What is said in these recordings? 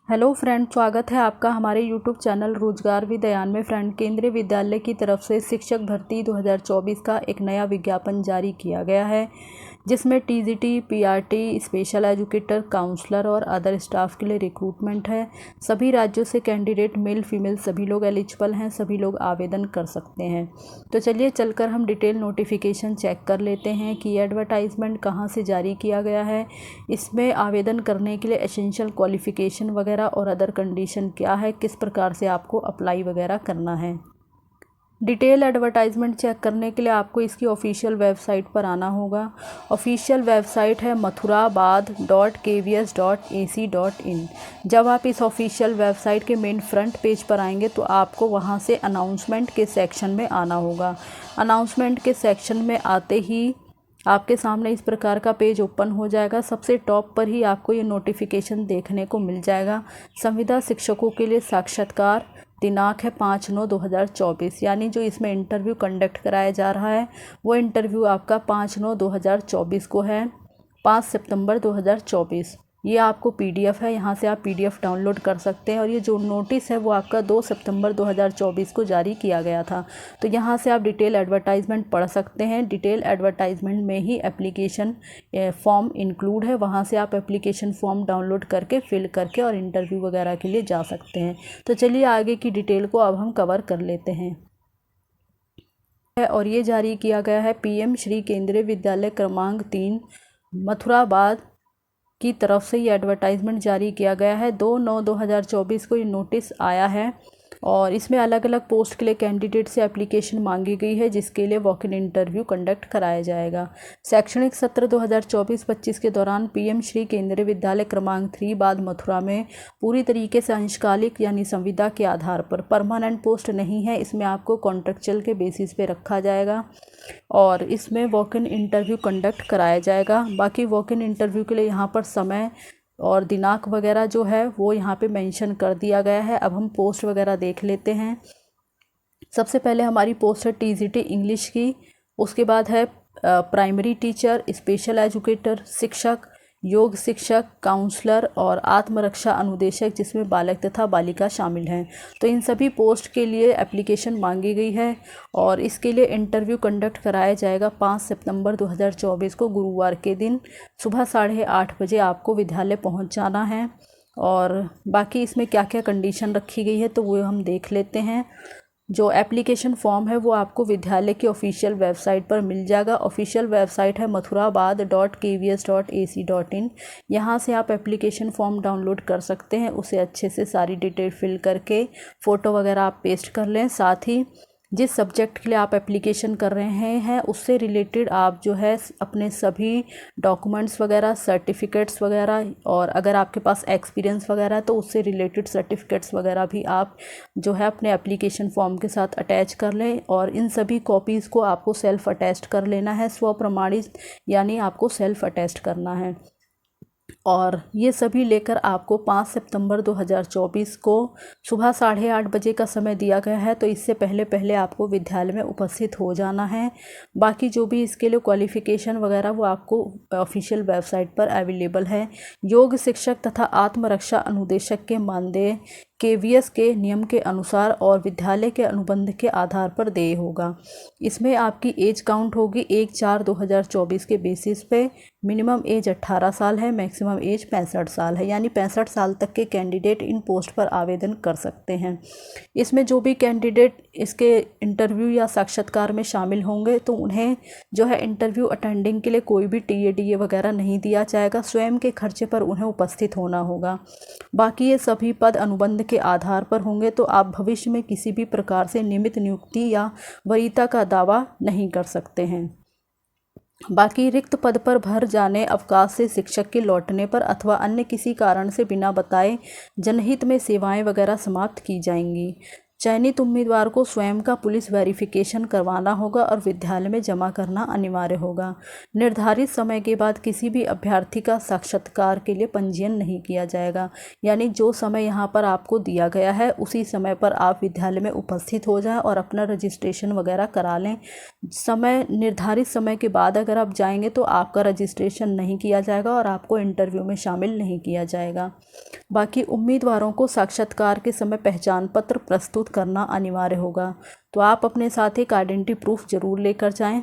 Hello friend, स्वागत है आपका हमारे यूट्यूब चैनल रोजगार विद्यान में। फ्रेंड, केंद्रीय विद्यालय की तरफ से शिक्षक भर्ती 2024 का एक नया विज्ञापन जारी किया गया है, जिसमें TGT, PRT, special educator, counsellor और अदर स्टाफ के लिए रिक्रूटमेंट है। सभी राज्यों से कैंडिडेट मेल फीमेल सभी लोग एलिजिबल हैं, सभी लोग आवेदन कर सकते हैं। तो चलिए चलकर हम डिटेल नोटिफिकेशन चेक कर लेते हैं कि ये एडवर्टाइजमेंट कहाँ से जारी किया गया है, इसमें आवेदन करने के लिए एसेंशियल क्वालिफ़िकेशन वगैरह और अदर कंडीशन क्या है, किस प्रकार से आपको अप्लाई वगैरह करना है। डिटेल एडवर्टाइजमेंट चेक करने के लिए आपको इसकी ऑफिशियल वेबसाइट पर आना होगा। ऑफिशियल वेबसाइट है mathurabad.kvs.ac.in। जब आप इस ऑफिशियल वेबसाइट के मेन फ्रंट पेज पर आएंगे तो आपको वहां से अनाउंसमेंट के सेक्शन में आना होगा। अनाउंसमेंट के सेक्शन में आते ही आपके सामने इस प्रकार का पेज ओपन हो जाएगा। सबसे टॉप पर ही आपको ये नोटिफिकेशन देखने को मिल जाएगा। संविदा शिक्षकों के लिए साक्षात्कार, दिनांक है 5/9/2024, यानी जो इसमें इंटरव्यू कंडक्ट कराया जा रहा है वो इंटरव्यू आपका 5/9/2024 को है, 5 सितंबर 2024। ये आपको पीडीएफ है, यहाँ से आप पीडीएफ डाउनलोड कर सकते हैं। और ये जो नोटिस है वो आपका 2 सितंबर 2024 को जारी किया गया था। तो यहाँ से आप डिटेल एडवर्टाइजमेंट पढ़ सकते हैं। डिटेल एडवर्टाइजमेंट में ही एप्लीकेशन फॉर्म इंक्लूड है, वहाँ से आप एप्लीकेशन फॉर्म डाउनलोड करके फिल करके और इंटरव्यू वगैरह के लिए जा सकते हैं। तो चलिए आगे की डिटेल को अब हम कवर कर लेते हैं। और ये जारी किया गया है पीएम श्री केंद्रीय विद्यालय क्रमांक 3 मथुराबाद की तरफ से ये एडवर्टाइजमेंट जारी किया गया है। 2/9/2024 को ये नोटिस आया है और इसमें अलग अलग पोस्ट के लिए कैंडिडेट से एप्लीकेशन मांगी गई है, जिसके लिए वॉक इन इंटरव्यू कंडक्ट कराया जाएगा। शैक्षणिक सत्र 2024-25 के दौरान पीएम श्री केंद्रीय विद्यालय क्रमांक 3 बाद मथुरा में पूरी तरीके से अंशकालिक यानी संविदा के आधार पर, परमानेंट पोस्ट नहीं है, इसमें आपको कॉन्ट्रेक्चुअल के बेसिस पे रखा जाएगा और इसमें वॉक इन इंटरव्यू कंडक्ट कराया जाएगा। बाकी वॉक इन इंटरव्यू के लिए यहाँ पर समय और दिनांक वगैरह जो है वो यहाँ पे मेंशन कर दिया गया है। अब हम पोस्ट वगैरह देख लेते हैं। सबसे पहले हमारी पोस्ट है टीजीटी इंग्लिश की, उसके बाद है प्राइमरी टीचर, स्पेशल एजुकेटर, शिक्षक, योग शिक्षक, काउंसलर और आत्मरक्षा अनुदेशक, जिसमें बालक तथा बालिका शामिल हैं। तो इन सभी पोस्ट के लिए एप्लीकेशन मांगी गई है और इसके लिए इंटरव्यू कंडक्ट कराया जाएगा 5 सितंबर 2024 को, गुरुवार के दिन सुबह 8:30 बजे आपको विद्यालय पहुंच जाना है। और बाकी इसमें क्या क्या कंडीशन रखी गई है तो वो हम देख लेते हैं। जो एप्लीकेशन फॉर्म है वो आपको विद्यालय की ऑफिशियल वेबसाइट पर मिल जाएगा। ऑफिशियल वेबसाइट है mathurabad.kvs.ac.in। यहाँ से आप एप्लीकेशन फॉर्म डाउनलोड कर सकते हैं, उसे अच्छे से सारी डिटेल फिल करके फ़ोटो वगैरह आप पेस्ट कर लें। साथ ही जिस सब्जेक्ट के लिए आप एप्लीकेशन कर रहे हैं उससे रिलेटेड आप जो है अपने सभी डॉक्यूमेंट्स वगैरह, सर्टिफिकेट्स वगैरह, और अगर आपके पास एक्सपीरियंस वगैरह है तो उससे रिलेटेड सर्टिफिकेट्स वगैरह भी आप जो है अपने एप्लीकेशन फॉर्म के साथ अटैच कर लें। और इन सभी कॉपीज़ को आपको सेल्फ अटैच्ड कर लेना है, स्वप्रमाणित, यानी आपको सेल्फ अटैच्ड करना है। और ये सभी लेकर आपको 5 सितंबर 2024 को सुबह 8:30 बजे का समय दिया गया है, तो इससे पहले पहले आपको विद्यालय में उपस्थित हो जाना है। बाकी जो भी इसके लिए क्वालिफ़िकेशन वगैरह वो आपको ऑफिशियल वेबसाइट पर अवेलेबल है। योग शिक्षक तथा आत्मरक्षा अनुदेशक के मानदेय केवीएस के नियम के अनुसार और विद्यालय के अनुबंध के आधार पर देय होगा। इसमें आपकी एज काउंट होगी 1/4/2024 के बेसिस पे। मिनिमम एज 18 साल है, मैक्सिमम एज 65 साल है, यानी 65 साल तक के कैंडिडेट इन पोस्ट पर आवेदन कर सकते हैं। इसमें जो भी कैंडिडेट इसके इंटरव्यू या साक्षात्कार में शामिल होंगे तो उन्हें जो है इंटरव्यू अटेंडिंग के लिए कोई भी टीए वगैरह नहीं दिया जाएगा, स्वयं के खर्चे पर उन्हें उपस्थित होना होगा। बाकी ये सभी पद अनुबंध के आधार पर होंगे, तो आप भविष्य में किसी भी प्रकार से नियमित नियुक्ति या वरीयता का दावा नहीं कर सकते हैं। बाकी रिक्त पद पर भर जाने, अवकाश से शिक्षक के लौटने पर अथवा अन्य किसी कारण से बिना बताए जनहित में सेवाएं वगैरह समाप्त की जाएंगी। चयनित उम्मीदवार को स्वयं का पुलिस वेरिफिकेशन करवाना होगा और विद्यालय में जमा करना अनिवार्य होगा। निर्धारित समय के बाद किसी भी अभ्यर्थी का साक्षात्कार के लिए पंजीयन नहीं किया जाएगा, यानी जो समय यहाँ पर आपको दिया गया है उसी समय पर आप विद्यालय में उपस्थित हो जाएं और अपना रजिस्ट्रेशन वगैरह करा लें। समय निर्धारित समय के बाद अगर आप जाएंगे तो आपका रजिस्ट्रेशन नहीं किया जाएगा और आपको इंटरव्यू में शामिल नहीं किया जाएगा। बाकी उम्मीदवारों को साक्षात्कार के समय पहचान पत्र प्रस्तुत करना अनिवार्य होगा, तो आप अपने साथ एक आइडेंटिटी प्रूफ ज़रूर लेकर जाएं।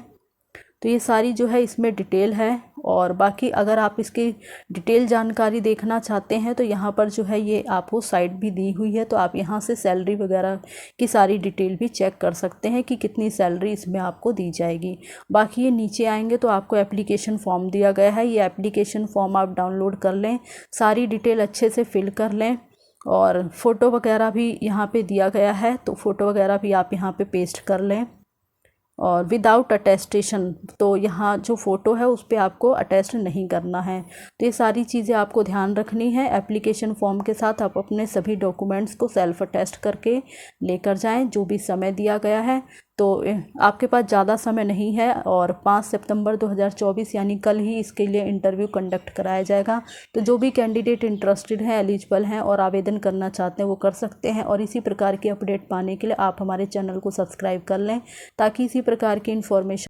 तो ये सारी जो है इसमें डिटेल है, और बाकी अगर आप इसकी डिटेल जानकारी देखना चाहते हैं तो यहाँ पर जो है ये आपको साइट भी दी हुई है, तो आप यहाँ से सैलरी वगैरह की सारी डिटेल भी चेक कर सकते हैं कि कितनी सैलरी इसमें आपको दी जाएगी। बाकी ये नीचे आएंगे तो आपको एप्लीकेशन फॉर्म दिया गया है, ये एप्लीकेशन फॉर्म आप डाउनलोड कर लें, सारी डिटेल अच्छे से फिल कर लें, और फ़ोटो वगैरह भी यहाँ पे दिया गया है, तो फ़ोटो वगैरह भी आप यहाँ पे पेस्ट कर लें। और विदाउट अटेस्टेशन, तो यहाँ जो फ़ोटो है उस पर आपको अटेस्ट नहीं करना है। तो ये सारी चीज़ें आपको ध्यान रखनी है। एप्लीकेशन फॉर्म के साथ आप अपने सभी डॉक्यूमेंट्स को सेल्फ अटेस्ट करके लेकर जाएं, जो भी समय दिया गया है। तो आपके पास ज़्यादा समय नहीं है, और 5 सितंबर 2024 यानी कल ही इसके लिए इंटरव्यू कंडक्ट कराया जाएगा। तो जो भी कैंडिडेट इंटरेस्टेड हैं, एलिजिबल हैं और आवेदन करना चाहते हैं वो कर सकते हैं। और इसी प्रकार की अपडेट पाने के लिए आप हमारे चैनल को सब्सक्राइब कर लें, ताकि इसी प्रकार की इन्फॉर्मेशन